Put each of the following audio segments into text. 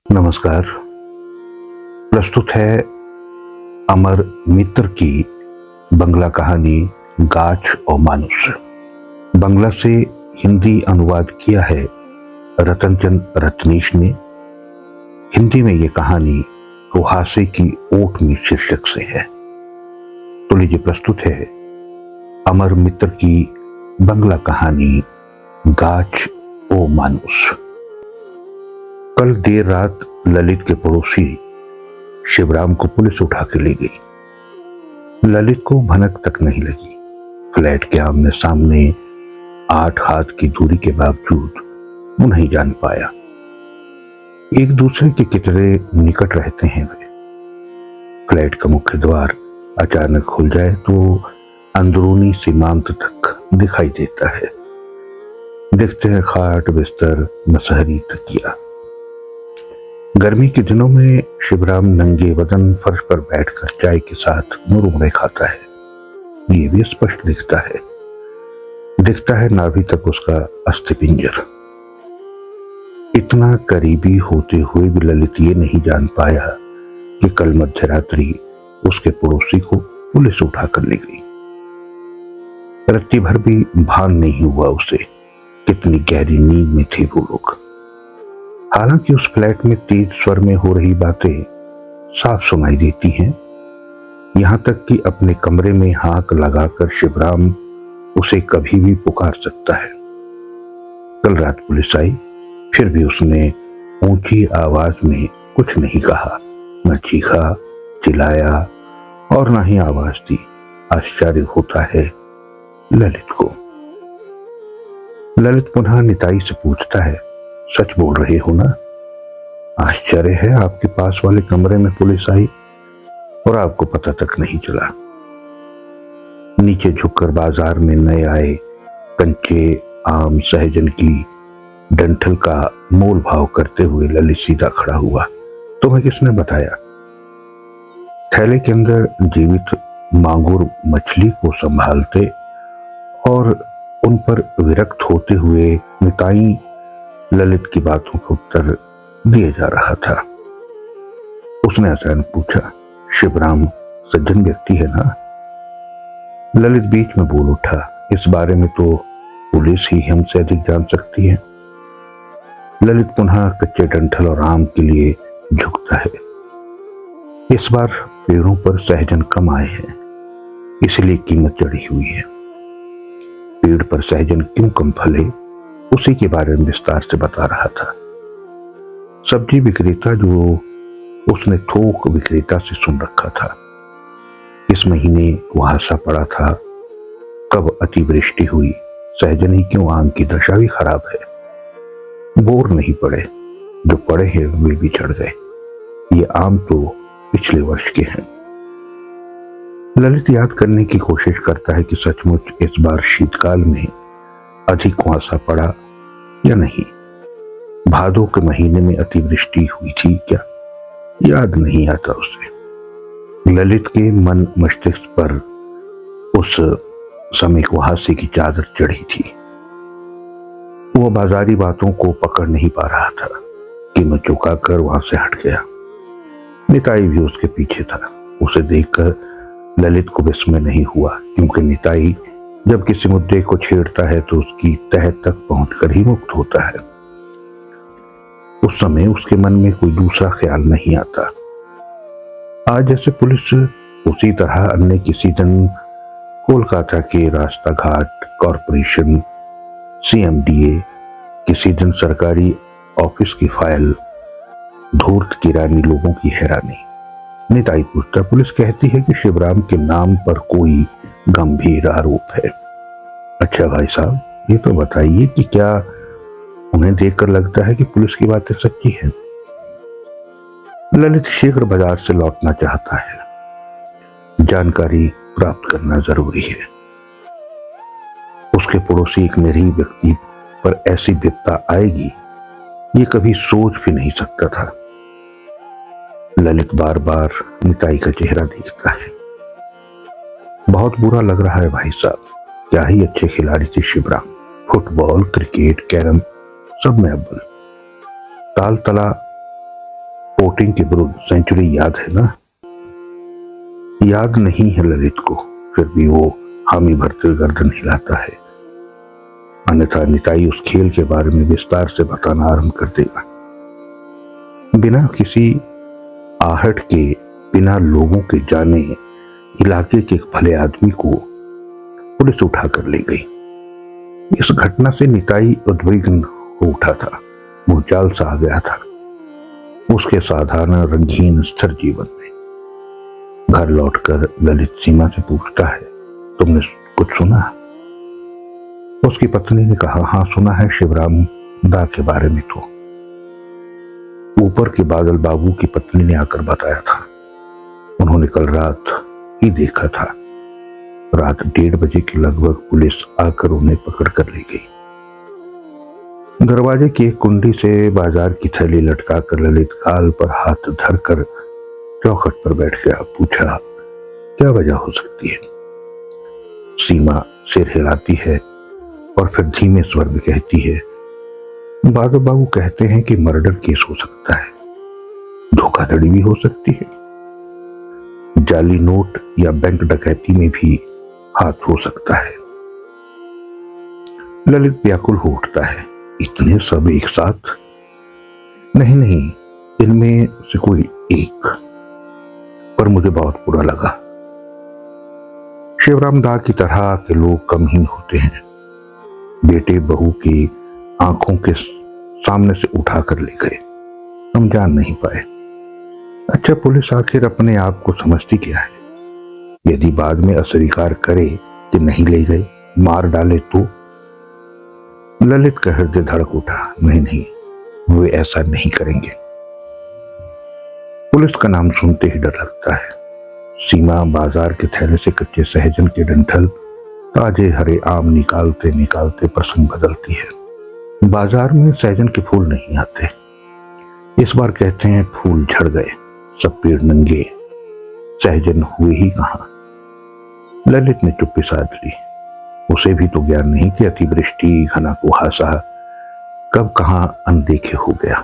नमस्कार। प्रस्तुत है अमर मित्र की बंगला कहानी गाछ और मानुष। बंगला से हिंदी अनुवाद किया है रतनचंद रत्नेश ने। हिंदी में ये कहानी कुहासे की ओट में शीर्षक से है। तो लीजिए प्रस्तुत है अमर मित्र की बंगला कहानी गाछ और मानुष। कल देर रात ललित के पड़ोसी शिवराम को पुलिस उठा के ले गई। ललित को भनक तक नहीं लगी। फ्लैट के आमने सामने 8 हाथ की दूरी के बावजूद वो नहीं जान पाया। एक दूसरे के कितने निकट रहते हैं वे। फ्लैट का मुख्य द्वार अचानक खुल जाए तो अंदरूनी सीमांत तक दिखाई देता है। दिखते हैं खाट, बिस्तर, मसहरी, तकिया। गर्मी के दिनों में शिवराम नंगे बदन फर्श पर बैठकर चाय के साथ मुरमुरे खाता है। ये भी स्पष्ट दिखता है नाभि तक उसका अस्थिपिंजर। इतना करीबी होते हुए भी ललित ये नहीं जान पाया कि कल मध्यरात्रि उसके पड़ोसी को पुलिस उठाकर ले गई। रत्ती भर भी भान नहीं हुआ उसे कितनी गहरी नींद में थे वो लोग। हालांकि उस फ्लैट में तेज स्वर में हो रही बातें साफ सुनाई देती हैं। यहां तक कि अपने कमरे में हाक लगाकर शिवराम उसे कभी भी पुकार सकता है। कल रात पुलिस आई, फिर भी उसने ऊंची आवाज में कुछ नहीं कहा, न चीखा, चिल्लाया और न ही आवाज दी। आश्चर्य होता है ललित को। ललित पुनः निताई से पूछता है, सच बोल रहे हो ना? आश्चर्य है आपके पास वाले कमरे में पुलिस आई और आपको पता तक नहीं चला। नीचे झुककर बाजार में नए आए कंचे आम सहजन की डंठल का मोल भाव करते हुए ललित सीधा खड़ा हुआ। तुम्हें किसने बताया? थैले के अंदर जीवित मांगुर मछली को संभालते और उन पर विरक्त होते हुए निताई ललित की बातों का उत्तर दिए जा रहा था। उसने अचानक पूछा, शिवराम सज्जन व्यक्ति है ना? ललित बीच में बोल उठा, इस बारे में तो पुलिस ही हमसे अधिक जान सकती है। ललित पुनः कच्चे डंठल और आम के लिए झुकता है। इस बार पेड़ों पर सहजन कम आए हैं, इसलिए कीमत चढ़ी हुई है। पेड़ पर सहजन क्यों कम फले उसी के बारे में विस्तार से बता रहा था। सब्जी विक्रेता जो उसने थोक विक्रेता से सुन रखा था। इस महीने कुहासा पड़ा था, कब अतिवृष्टि हुई, सहजन ही क्यों आम की दशा भी खराब है। बोर नहीं पड़े, जो पड़े हैं वे भी चढ़ गए। ये आम तो पिछले वर्ष के हैं। ललित याद करने की कोशिश करता है कि सचमुच इस बार शीतकाल में अधिक कुहासा पड़ा या नहीं। भादों के महीने में अतिवृष्टि हुई थी क्या? याद नहीं आता उसे। ललित के मन मस्तिष्क पर उस समय कुहासे की चादर चढ़ी थी। वो बाजारी बातों को पकड़ नहीं पा रहा था। कीमत चुकाकर वहां से हट गया। निताई भी उसके पीछे था। उसे देखकर ललित को विस्मय नहीं हुआ, क्योंकि निताई जब किसी मुद्दे को छेड़ता है तो उसकी तह तक पहुंचकर ही मुक्त होता है। उस समय उसके मन में कोई दूसरा ख्याल नहीं आता। आज जैसे पुलिस उसी तरह अन्य किसी दिन कोलकाता के रास्ता घाट कॉरपोरेशन, CMDA, किसी दिन सरकारी ऑफिस की फाइल, धूर्त किरानी लोगों की हैरानी। निताई पूछता, पुलिस कहती है कि शिवराम के नाम पर कोई गंभीर आरोप है। अच्छा भाई साहब, ये तो बताइए कि क्या उन्हें देखकर लगता है कि पुलिस की बातें सच्ची हैं? ललित शीघ्र बाजार से लौटना चाहता है। जानकारी प्राप्त करना जरूरी है। उसके पड़ोसी एक निरीह व्यक्ति पर ऐसी विपदा आएगी ये कभी सोच भी नहीं सकता था। ललित बार बार निताई का चेहरा देखता है। बहुत बुरा लग रहा है भाई साहब। क्या ही अच्छे खिलाड़ी थे शिवराम। फुटबॉल, क्रिकेट, कैरम सब में अव्वल। ताल तला वोटिंग के विरुद्ध सेंचुरी याद है ना? याद नहीं है ललित को, फिर भी वो हामी भरते गर्दन हिलाता है। अन्यथा निताई उस खेल के बारे में विस्तार से बताना आरंभ कर देगा। बिना किसी आहट के, बिना लोगों के जाने इलाके के एक भले आदमी को पुलिस उठाकर ले गई। इस घटना से निताई उद्विग्न हो उठा था, भूचाल सा आ गया था उसके साधारण रंगीन स्थिर जीवन में। घर लौटकर ललित सीमा से पूछता है, तुमने कुछ सुना? उसकी पत्नी ने कहा, हाँ सुना है शिवराम दा के बारे में। तो ऊपर के बादल बाबू की पत्नी ने आकर बताया था, उन्होंने कल रात ही देखा था। रात 1:30 बजे के लगभग पुलिस आकर उन्हें पकड़ कर ले गई। दरवाजे की एक कुंडी से बाजार की थैली लटकाकर ललित गाल पर हाथ धरकर चौखट पर बैठ गया। पूछा, क्या वजह हो सकती है? सीमा सिर हिलाती है और फिर धीमे स्वर में कहती है, बादल बाबू कहते हैं कि मर्डर केस हो सकता है, धोखाधड़ी भी हो सकती है, जाली नोट या बैंक डकैती में भी हाथ हो सकता है। ललित व्याकुल हो उठता है, इतने सब एक साथ? नहीं, इनमें से कोई एक, पर मुझे बहुत बुरा लगा। शिवराम दा की तरह के लोग कम ही होते हैं। बेटे बहू की आंखों के सामने से उठा कर ले गए, हम जान नहीं पाए। अच्छा, पुलिस आखिर अपने आप को समझती क्या है? यदि बाद में अस्वीकार करे कि नहीं ले गए, मार डाले तो? ललित का हृदय धड़क उठा। नहीं, वे ऐसा नहीं करेंगे। पुलिस का नाम सुनते ही डर लगता है। सीमा बाजार के थैले से कच्चे सहजन के डंठल, ताजे हरे आम निकालते निकालते प्रसंग बदलती है। बाजार में सहजन के फूल नहीं आते, इस बार कहते हैं फूल झड़ गए, सब पेड़ नंगे, सहजन हुए ही कहां। ललित ने चुप्पी साध ली। उसे भी तो ज्ञान नहीं कि अतिवृष्टि, घना कुहासा कब कहां अनदेखे हो गया।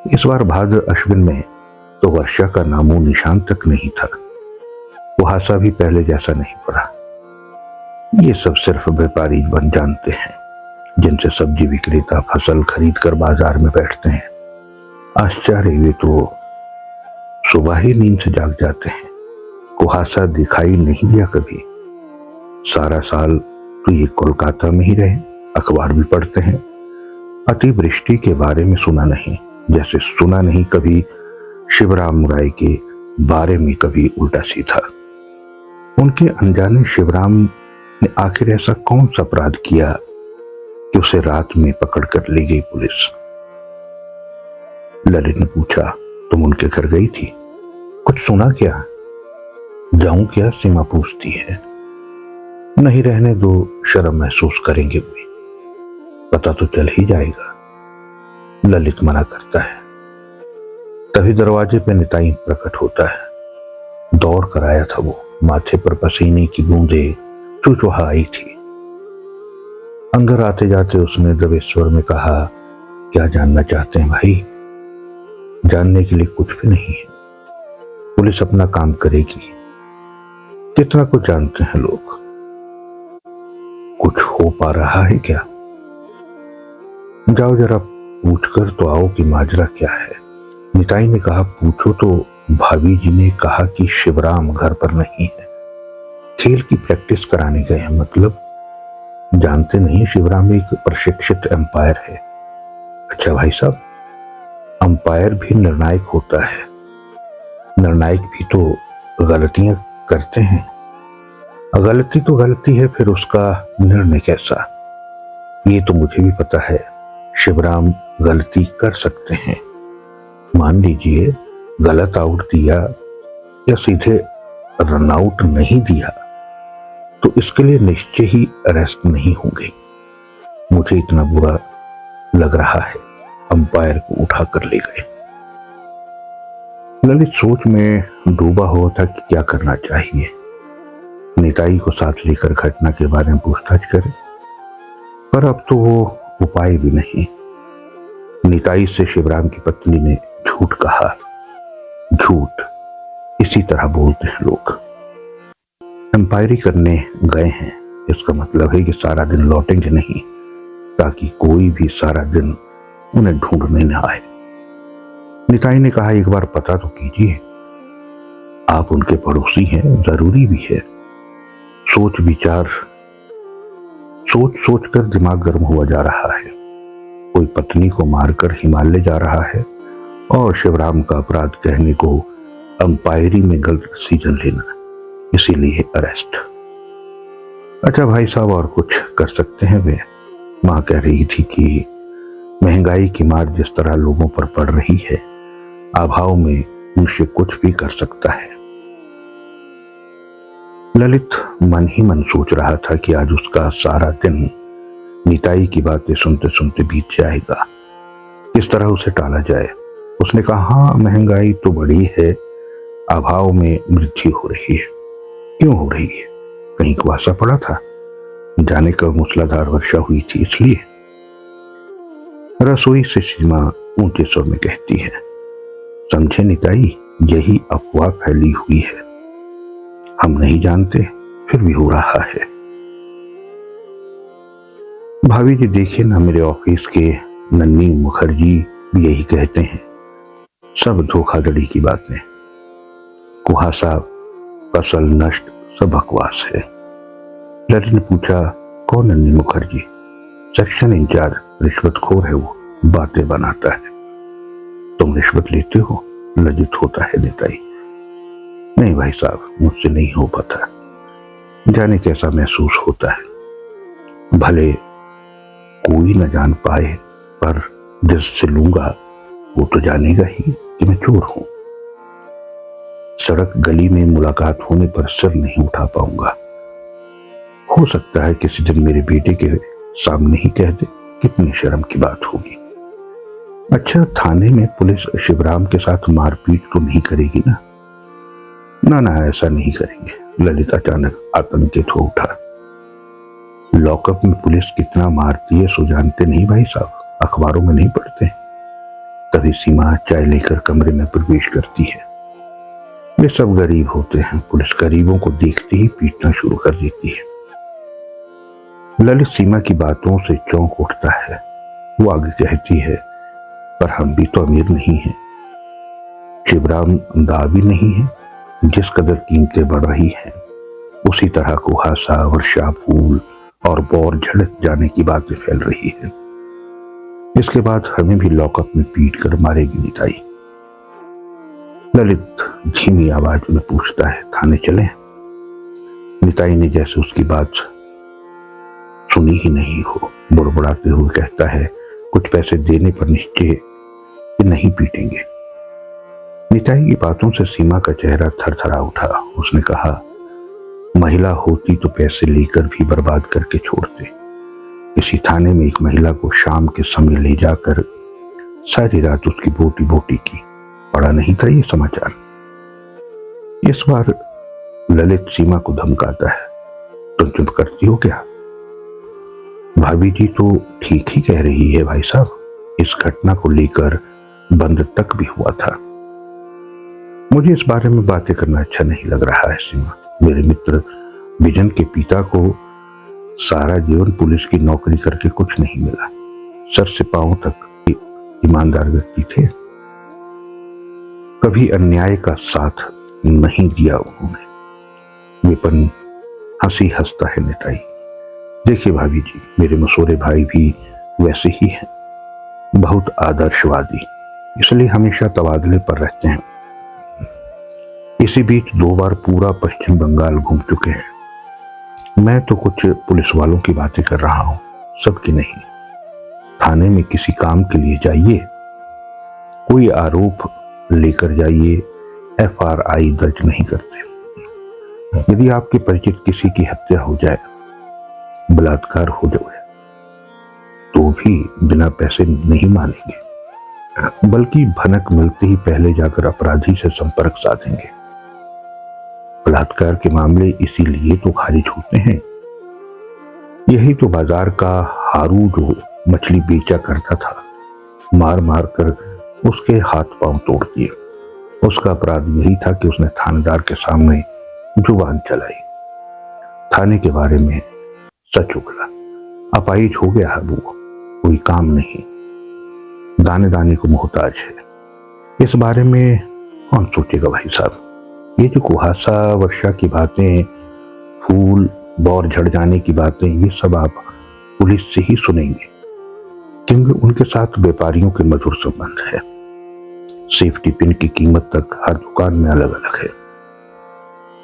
इस बार भाद्र अश्विन में तो वर्षा का नामो निशान तक नहीं था। कुहासा भी पहले जैसा नहीं पड़ा। ये सब सिर्फ व्यापारी बन जानते हैं, जिनसे सब्जी विक्रेता फसल खरीद कर बाजार में बैठते हैं। आश्चर्य, वे तो सुबह ही नींद से जाग जाते हैं। कुहासा दिखाई नहीं दिया कभी। सारा साल तो ये कोलकाता में ही रहे, अखबार भी पढ़ते हैं। अतिवृष्टि के बारे में सुना नहीं, जैसे सुना नहीं कभी शिवराम राय के बारे में कभी उल्टा सीधा। उनके अनजाने शिवराम ने आखिर ऐसा कौन सा अपराध किया कि उसे रात में पकड़ कर ले गई पुलिस? ललित ने पूछा, तुम उनके घर गई थी? कुछ सुना क्या? जाऊं क्या? सीमा पूछती है। नहीं, रहने दो, शर्म महसूस करेंगे वे, पता तो चल ही जाएगा। ललित मना करता है। तभी दरवाजे पे निताई प्रकट होता है। दौड़ कर आया था वो, माथे पर पसीने की बूंदें चुचुहा आई थी। अंदर आते जाते उसने दबे स्वर में कहा, क्या जानना चाहते हैं भाई? जानने के लिए कुछ भी नहीं है, पुलिस अपना काम करेगी। कितना कुछ जानते हैं लोग। कुछ हो पा रहा है क्या? जाओ जरा पूछकर तो आओ कि माजरा क्या है। निताई ने कहा, पूछो तो भाभी जी ने कहा कि शिवराम घर पर नहीं है, खेल की प्रैक्टिस कराने गए हैं। मतलब जानते नहीं, शिवराम एक प्रशिक्षित एम्पायर है। अच्छा भाई साहब, अंपायर भी निर्णायक होता है, निर्णायक भी तो गलतियां करते हैं। गलती तो गलती है, फिर उसका निर्णय कैसा? ये तो मुझे भी पता है, शिवराम गलती कर सकते हैं। मान लीजिए गलत आउट दिया या सीधे रन आउट नहीं दिया तो इसके लिए निश्चय ही अरेस्ट नहीं होंगे। मुझे इतना बुरा लग रहा है, अंपायर को उठाकर ले गए। ललित सोच में डूबा हुआ था कि क्या करना चाहिए। निताई को साथ लेकर घटना के बारे में पूछताछ करे, पर अब तो वो उपाय भी नहीं। निताई से शिवराम की पत्नी ने झूठ कहा। झूठ इसी तरह बोलते हैं लोग। एम्पायरी करने गए हैं, इसका मतलब है कि सारा दिन लौटेंगे नहीं, ताकि कोई भी सारा दिन उन्हें ढूंढने न आए। निताई ने कहा, एक बार पता तो कीजिए, आप उनके पड़ोसी हैं, जरूरी भी है। सोच सोच कर दिमाग गर्म हुआ जा रहा है। कोई पत्नी को मारकर हिमालय जा रहा है और शिवराम का अपराध कहने को अंपायरी में गलत डिसीजन लेना, इसीलिए अरेस्ट। अच्छा भाई साहब, और कुछ कर सकते हैं वे? मां कह रही थी कि महंगाई की मार जिस तरह लोगों पर पड़ रही है, अभाव में मनुष्य कुछ भी कर सकता है। ललित मन ही मन सोच रहा था कि आज उसका सारा दिन निताई की बातें सुनते सुनते बीत जाएगा। किस तरह उसे टाला जाए। उसने कहा, हाँ महंगाई तो बढ़ी है, अभाव में वृद्धि हो रही है। क्यों हो रही है? कहीं कुआसा पड़ा था? जाने कब मूसलाधार वर्षा हुई थी इसलिए? रसोई से सीमा ऊंचे स्वर में कहती है, समझे निताई, यही अफवाह फैली हुई है, हम नहीं जानते, फिर भी हो रहा है। भाभी जी देखिए ना, मेरे ऑफिस के नन्नी मुखर्जी भी यही कहते हैं, सब धोखाधड़ी की बातें, कुहासा, फसल नष्ट, सब बकवास है। ललित ने पूछा, कौन नन्नी मुखर्जी? सेक्शन इंचार्ज, रिश्वतखोर है वो, बातें बनाता है। तुम रिश्वत लेते हो? लज्जित होता है निताई। नहीं भाई साहब, मुझसे नहीं हो पाता, जाने कैसा महसूस होता है। भले कोई न जान पाए, पर जिससे लूंगा वो तो जानेगा ही कि मैं चोर हूं। सड़क गली में मुलाकात होने पर सिर नहीं उठा पाऊंगा। हो सकता है किसी दिन मेरे बेटे के सामने ही कह दे, कितनी शर्म की बात होगी। अच्छा, थाने में पुलिस शिवराम के साथ मारपीट तो नहीं करेगी ना? ना, ऐसा नहीं करेंगे। ललित अचानक आतंकित हो उठा। लॉकअप में पुलिस कितना मारती है सो जानते नहीं भाई साहब, अखबारों में नहीं पढ़ते। तभी सीमा चाय लेकर कमरे में प्रवेश करती है। वे सब गरीब होते हैं, पुलिस गरीबों को देखते ही पीटना शुरू कर देती है। ललित सीमा की बातों से चौंक उठता है। वो आगे कहती है, पर हम भी तो अमीर नहीं हैं, शिवराम दा भी नहीं है। जिस कदर कीमतें बढ़ रही हैं, उसी तरह कुहासा, वर्षा, फूल और बौर झड़क जाने की बातें फैल रही है। इसके बाद हमें भी लॉकअप में पीट कर मारेगी निताई। ललित धीमी आवाज में पूछता है, थाने चले? निताई ने जैसे उसकी बात सुनी ही नहीं हो, बुड़बुड़ाते हुए कहता है, कुछ पैसे देने पर निश्चय कि नहीं पीटेंगे। निताई की बातों से सीमा का चेहरा थरथरा उठा। उसने कहा, महिला होती तो पैसे लेकर भी बर्बाद करके छोड़ते। किसी थाने में एक महिला को शाम के समय ले जाकर सारी रात उसकी बोटी बोटी की। पढ़ा नहीं था ये समाचार? इस बार ललित सीमा को धमकाता है, तुम चुप करती हो क्या? भाभी जी तो ठीक ही कह रही है भाई साहब, इस घटना को लेकर बंद तक भी हुआ था। मुझे इस बारे में बातें करना अच्छा नहीं लग रहा है सीमा। मेरे मित्र विजन के पिता को सारा जीवन पुलिस की नौकरी करके कुछ नहीं मिला, सर से पांव तक ईमानदार व्यक्ति थे, कभी अन्याय का साथ नहीं दिया उन्होंने। विपन हंसी हंसता है निताई। देखिए भाभी जी, मेरे मसूरे भाई भी वैसे ही हैं, बहुत आदर्शवादी, इसलिए हमेशा तबादले पर रहते हैं। इसी बीच 2 बार पूरा पश्चिम बंगाल घूम चुके हैं। मैं तो कुछ पुलिस वालों की बातें कर रहा हूं, सबकी नहीं। थाने में किसी काम के लिए जाइए, कोई आरोप लेकर जाइए, FRI दर्ज नहीं करते। यदि आपके परिचित किसी की हत्या हो जाए, बलात्कार हो जाए, तो भी बिना पैसे नहीं मानेंगे, बल्कि भनक मिलते ही पहले जाकर अपराधी से संपर्क साधेंगे। बलात्कार के मामले इसीलिए तो खारिज होते हैं। यही तो बाजार का हारू जो मछली बेचा करता था, मार मार कर उसके हाथ पांव तोड़ दिए। उसका अपराध यही था कि उसने थानेदार के सामने जुबान चलाई। थाने के बारे में सच उगला। अपाहिज हो गया है वो, कोई काम नहीं, दाने दाने को मोहताज है। इस बारे में कौन सोचेगा भाई साहब। ये जो कुहासा वर्षा की बातें, फूल बौर झड़ जाने की बातें, ये सब आप पुलिस से ही सुनेंगे, क्योंकि उनके साथ व्यापारियों के मधुर संबंध है। सेफ्टी पिन की कीमत तक हर दुकान में अलग अलग है।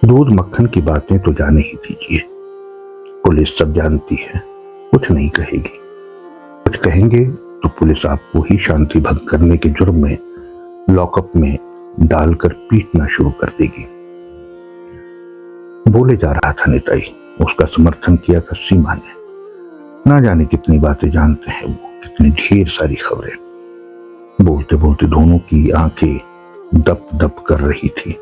दूध मक्खन की बातें तो जाने ही दीजिए, पुलिस सब जानती है, कुछ नहीं कहेगी। कुछ कहेंगे तो पुलिस आपको ही शांति भंग करने के जुर्म में लॉकअप में डालकर पीटना शुरू कर देगी। बोले जा रहा था निताई, उसका समर्थन किया था सीमा ने। ना जाने कितनी बातें जानते हैं वो, कितनी ढेर सारी खबरें। बोलते बोलते दोनों की आंखें दप दप कर रही थी।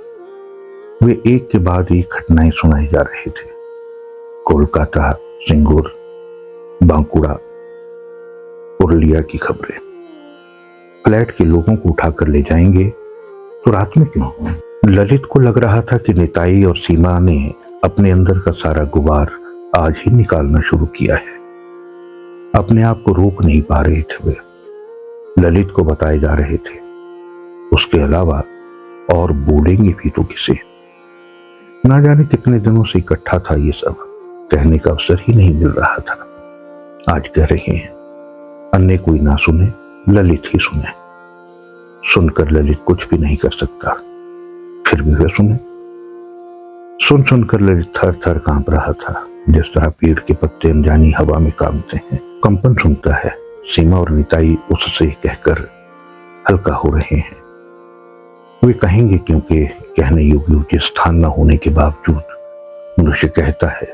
वे एक के बाद एक घटनाएं सुनाए जा रहे थे। कोलकाता, सिंगूर, बांकुड़ा, पुरुलिया की खबरें। फ्लैट के लोगों को उठाकर ले जाएंगे तो रात में क्यों? ललित को लग रहा था कि निताई और सीमा ने अपने अंदर का सारा गुबार आज ही निकालना शुरू किया है। अपने आप को रोक नहीं पा रहे थे वे। ललित को बताए जा रहे थे, उसके अलावा और बोलेंगे भी तो किसे? ना जाने कितने दिनों से इकट्ठा था ये सब, कहने का अवसर ही नहीं मिल रहा था। आज कह रहे हैं, अन्य कोई ना सुने, ललित ही सुने। सुनकर ललित कुछ भी नहीं कर सकता, फिर भी वे सुने। सुन सुनकर ललित थर थर कांप रहा था, जिस तरह पेड़ के पत्ते अनजानी हवा में कांपते हैं। कंपन सुनता है। सीमा और निताई उससे कहकर हल्का हो रहे हैं। वे कहेंगे क्योंकि कहने योग्य उचित स्थान न होने के बावजूद मनुष्य कहता है,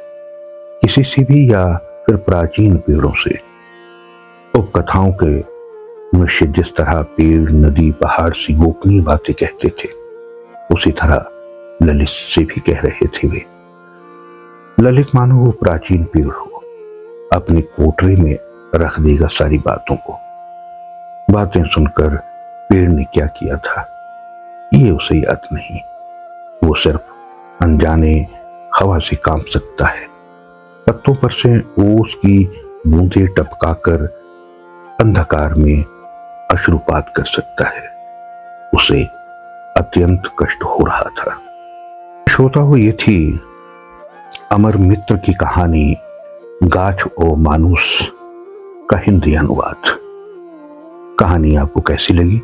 किसी से भी या फिर प्राचीन पेड़ों से। उपकथाओं के मनुष्य जिस तरह पेड़, नदी, पहाड़ सी गोपनीय बातें कहते थे, उसी तरह ललित से भी कह रहे थे वे। ललित मानो वो प्राचीन पेड़ हो, अपनी कोठरी में रख देगा सारी बातों को। बातें सुनकर पेड़ ने क्या किया था ये उसे याद नहीं। वो सिर्फ अनजाने हवा से कांप सकता है। पत्तों पर से ओस की बूंदें टपकाकर अंधकार में अश्रुपात कर सकता है। उसे अत्यंत कष्ट हो रहा था। श्रोताओं, ये थी अमर मित्र की कहानी गाछ और मानुस का हिंदी अनुवाद। कहानी आपको कैसी लगी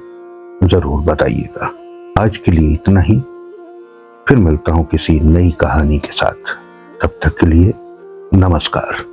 जरूर बताइएगा। आज के लिए इतना ही, फिर मिलता हूं किसी नई कहानी के साथ। तब तक के लिए नमस्कार।